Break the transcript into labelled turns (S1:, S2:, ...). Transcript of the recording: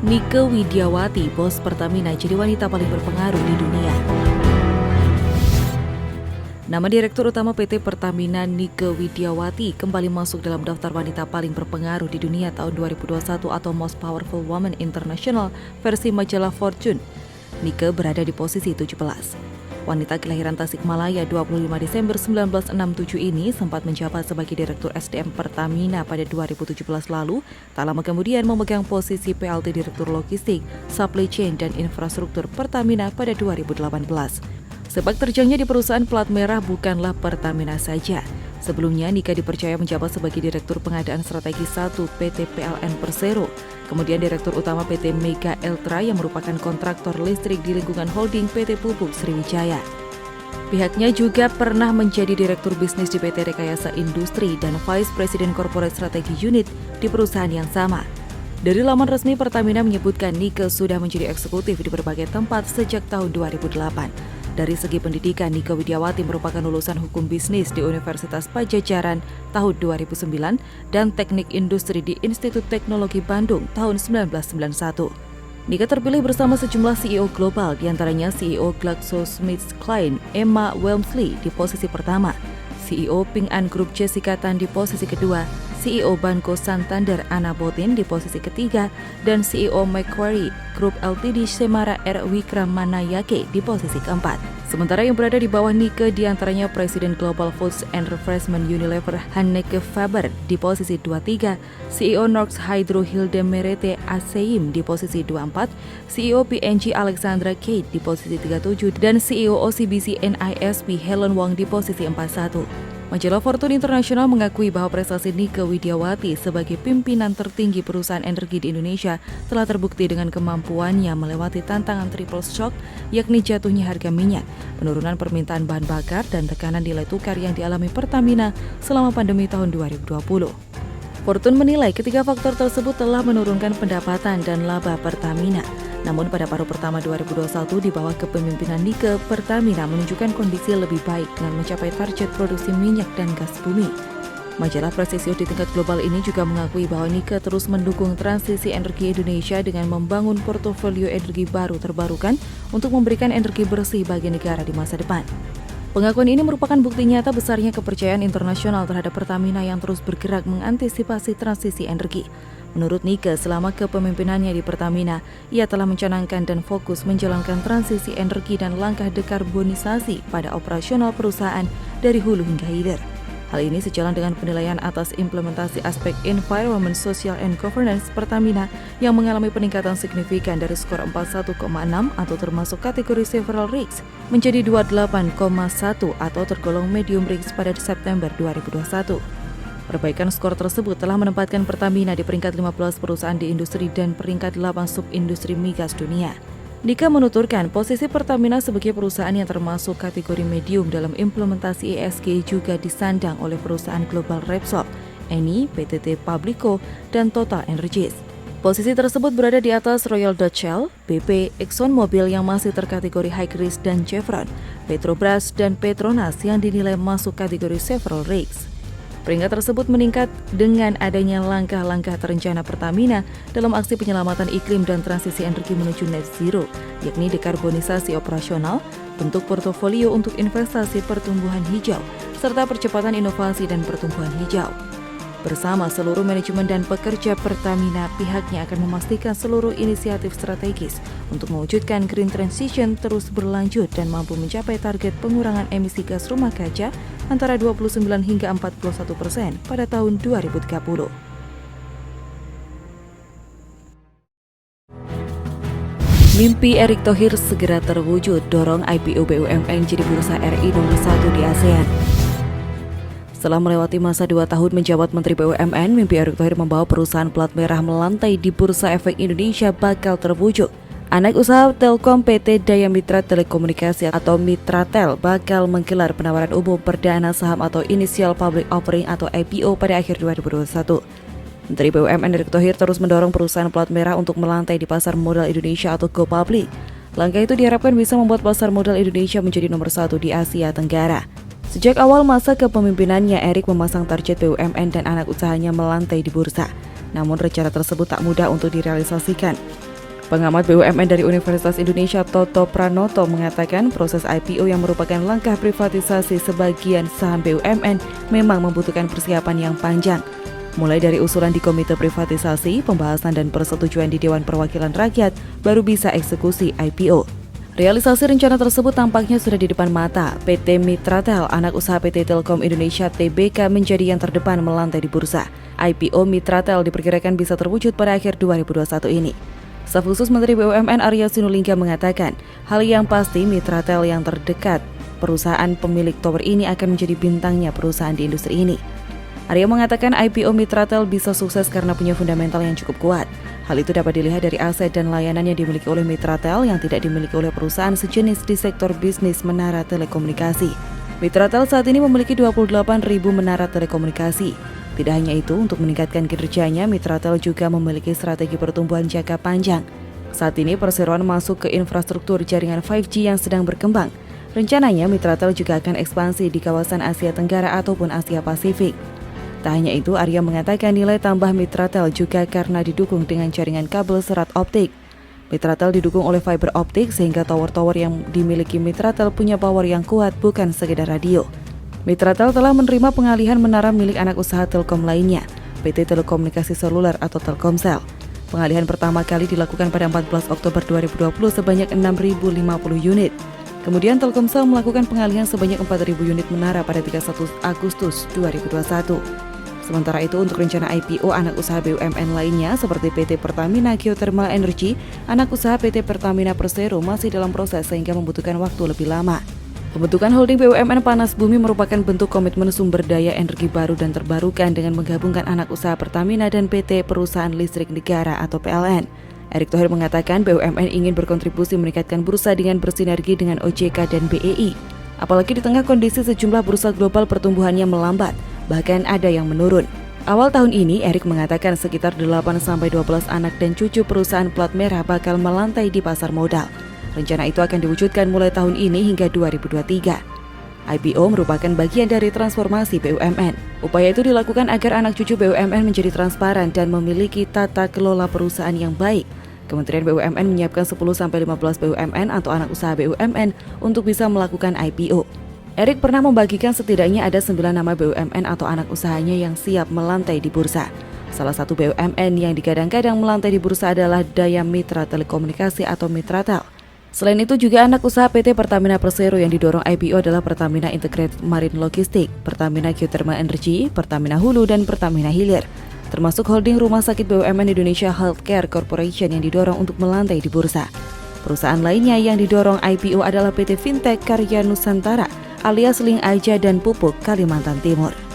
S1: Nike Widiawati, bos Pertamina, jadi wanita paling berpengaruh di dunia. Nama Direktur Utama PT Pertamina Nike Widiawati kembali masuk dalam daftar wanita paling berpengaruh di dunia tahun 2021 atau Most Powerful Women International versi majalah Fortune. Nike berada di posisi 17. Wanita kelahiran Tasikmalaya 25 Desember 1967 ini sempat menjabat sebagai Direktur SDM Pertamina pada 2017 lalu, tak lama kemudian memegang posisi PLT Direktur Logistik, Supply Chain dan Infrastruktur Pertamina pada 2018. Sepak terjangnya di perusahaan plat merah bukanlah Pertamina saja. Sebelumnya, Nike dipercaya menjabat sebagai Direktur Pengadaan Strategi 1 PT PLN Persero, kemudian Direktur Utama PT Mega Eltra yang merupakan kontraktor listrik di lingkungan holding PT Pupuk Sriwijaya. Pihaknya juga pernah menjadi Direktur Bisnis di PT Rekayasa Industri dan Vice President Corporate Strategy Unit di perusahaan yang sama. Dari laman resmi Pertamina menyebutkan Nike sudah menjadi eksekutif di berbagai tempat sejak tahun 2008. Dari segi pendidikan, Nike Widiawati merupakan lulusan Hukum Bisnis di Universitas Padjadjaran tahun 2009 dan Teknik Industri di Institut Teknologi Bandung tahun 1991. Nike terpilih bersama sejumlah CEO global, diantaranya CEO GlaxoSmithKline Emma Walmsley di posisi pertama, CEO Ping An Group Jessica Tan di posisi kedua, CEO Banco Santander Anna Botin di posisi ketiga, dan CEO Macquarie Group Ltd Semara R. Wikramanayake di posisi keempat. Sementara yang berada di bawah Nike diantaranya Presiden Global Foods and Refreshment Unilever Hanneke Faber di posisi 23, CEO Norsk Hydro Hilde Merete Aseim di posisi 24, CEO P&G Alexandra Kate di posisi 37, dan CEO OCBC NISP Helen Wang di posisi 41. Majalah Fortune International mengakui bahwa prestasi Nike Widiawati sebagai pimpinan tertinggi perusahaan energi di Indonesia telah terbukti dengan kemampuannya melewati tantangan triple shock, yakni jatuhnya harga minyak, penurunan permintaan bahan bakar, dan tekanan nilai tukar yang dialami Pertamina selama pandemi tahun 2020. Fortune menilai ketiga faktor tersebut telah menurunkan pendapatan dan laba Pertamina. Namun pada paruh pertama 2021 di bawah kepemimpinan Nike, Pertamina menunjukkan kondisi lebih baik dengan mencapai target produksi minyak dan gas bumi. Majalah prestisius di tingkat global ini juga mengakui bahwa Nike terus mendukung transisi energi Indonesia dengan membangun portofolio energi baru terbarukan untuk memberikan energi bersih bagi negara di masa depan. Pengakuan ini merupakan bukti nyata besarnya kepercayaan internasional terhadap Pertamina yang terus bergerak mengantisipasi transisi energi. Menurut Nike, selama kepemimpinannya di Pertamina, ia telah mencanangkan dan fokus menjalankan transisi energi dan langkah dekarbonisasi pada operasional perusahaan dari hulu hingga hilir. Hal ini sejalan dengan penilaian atas implementasi aspek environment, social, and governance Pertamina yang mengalami peningkatan signifikan dari skor 41,6 atau termasuk kategori several risks menjadi 28,1 atau tergolong medium risk pada September 2021. Perbaikan skor tersebut telah menempatkan Pertamina di peringkat 15 perusahaan di industri dan peringkat 8 subindustri migas dunia. Nike menuturkan posisi Pertamina sebagai perusahaan yang termasuk kategori medium dalam implementasi ESG juga disandang oleh perusahaan global Repsol, Eni, PTT Publico, dan Total Energies. Posisi tersebut berada di atas Royal Dutch Shell, BP, ExxonMobil yang masih terkategori high risk dan Chevron, Petrobras, dan Petronas yang dinilai masuk kategori several risks. Peringkat tersebut meningkat dengan adanya langkah-langkah terencana Pertamina dalam aksi penyelamatan iklim dan transisi energi menuju net zero, yakni dekarbonisasi operasional, bentuk portofolio untuk investasi pertumbuhan hijau, serta percepatan inovasi dan pertumbuhan hijau. Bersama seluruh manajemen dan pekerja Pertamina, pihaknya akan memastikan seluruh inisiatif strategis untuk mewujudkan green transition terus berlanjut dan mampu mencapai target pengurangan emisi gas rumah kaca antara 29 hingga 41% pada tahun 2030. Mimpi Erick Thohir segera terwujud, dorong IPO BUMN jadi bursa RI nomor 1 di ASEAN. Setelah melewati masa 2 tahun menjabat Menteri BUMN, mimpi Erick Thohir membawa perusahaan plat merah melantai di Bursa Efek Indonesia bakal terwujud. Anak usaha Telkom PT Daya Mitra Telekomunikasi atau Mitratel bakal menggelar penawaran umum perdana saham atau Initial Public Offering atau IPO pada akhir 2021. Menteri BUMN Erick Thohir terus mendorong perusahaan plat merah untuk melantai di pasar modal Indonesia atau Go Public. Langkah itu diharapkan bisa membuat pasar modal Indonesia menjadi nomor 1 di Asia Tenggara. Sejak awal masa kepemimpinannya, Erick memasang target BUMN dan anak usahanya melantai di bursa. Namun rencana tersebut tak mudah untuk direalisasikan. Pengamat BUMN dari Universitas Indonesia Toto Pranoto mengatakan proses IPO yang merupakan langkah privatisasi sebagian saham BUMN memang membutuhkan persiapan yang panjang. Mulai dari usulan di Komite Privatisasi, pembahasan dan persetujuan di Dewan Perwakilan Rakyat, baru bisa eksekusi IPO. Realisasi rencana tersebut tampaknya sudah di depan mata. PT Mitratel, anak usaha PT Telkom Indonesia Tbk, menjadi yang terdepan melantai di bursa. IPO Mitratel diperkirakan bisa terwujud pada akhir 2021 ini. Staf khusus Menteri BUMN Arya Sinulinga mengatakan, hal yang pasti Mitratel yang terdekat perusahaan pemilik tower ini akan menjadi bintangnya perusahaan di industri ini. Arya mengatakan IPO Mitratel bisa sukses karena punya fundamental yang cukup kuat. Hal itu dapat dilihat dari aset dan layanan yang dimiliki oleh Mitratel yang tidak dimiliki oleh perusahaan sejenis di sektor bisnis menara telekomunikasi. Mitratel saat ini memiliki 28.000 menara telekomunikasi. Tidak hanya itu, untuk meningkatkan kinerjanya, Mitratel juga memiliki strategi pertumbuhan jangka panjang. Saat ini perseroan masuk ke infrastruktur jaringan 5G yang sedang berkembang. Rencananya Mitratel juga akan ekspansi di kawasan Asia Tenggara ataupun Asia Pasifik. Tak hanya itu, Arya mengatakan nilai tambah Mitratel juga karena didukung dengan jaringan kabel serat optik. Mitratel didukung oleh fiber optik sehingga tower-tower yang dimiliki Mitratel punya power yang kuat, bukan sekedar radio. Mitratel telah menerima pengalihan menara milik anak usaha Telkom lainnya, PT Telekomunikasi Seluler atau Telkomsel. Pengalihan pertama kali dilakukan pada 14 Oktober 2020 sebanyak 6.050 unit. Kemudian Telkomsel melakukan pengalihan sebanyak 4.000 unit menara pada 31 Agustus 2021. Sementara itu, untuk rencana IPO anak usaha BUMN lainnya seperti PT Pertamina Geothermal Energy, anak usaha PT Pertamina Persero masih dalam proses sehingga membutuhkan waktu lebih lama. Pembentukan holding BUMN Panas Bumi merupakan bentuk komitmen sumber daya energi baru dan terbarukan dengan menggabungkan anak usaha Pertamina dan PT Perusahaan Listrik Negara atau PLN. Erick Thohir mengatakan BUMN ingin berkontribusi meningkatkan bursa dengan bersinergi dengan OJK dan BEI. Apalagi di tengah kondisi sejumlah bursa global pertumbuhannya melambat, bahkan ada yang menurun. Awal tahun ini, Erick mengatakan sekitar 8-12 anak dan cucu perusahaan plat merah bakal melantai di pasar modal. Rencana itu akan diwujudkan mulai tahun ini hingga 2023. IPO merupakan bagian dari transformasi BUMN. Upaya itu dilakukan agar anak cucu BUMN menjadi transparan dan memiliki tata kelola perusahaan yang baik. Kementerian BUMN menyiapkan 10-15 BUMN atau anak usaha BUMN untuk bisa melakukan IPO. Erick pernah membagikan setidaknya ada 9 nama BUMN atau anak usahanya yang siap melantai di bursa. Salah satu BUMN yang digadang-gadang melantai di bursa adalah Daya Mitra Telekomunikasi atau Mitratel. Selain itu juga anak usaha PT Pertamina Persero yang didorong IPO adalah Pertamina Integrated Marine Logistik, Pertamina Geothermal Energy, Pertamina Hulu, dan Pertamina Hilir. Termasuk holding Rumah Sakit BUMN Indonesia Healthcare Corporation yang didorong untuk melantai di bursa. Perusahaan lainnya yang didorong IPO adalah PT Fintech Karya Nusantara alias Link Aja dan Pupuk Kalimantan Timur.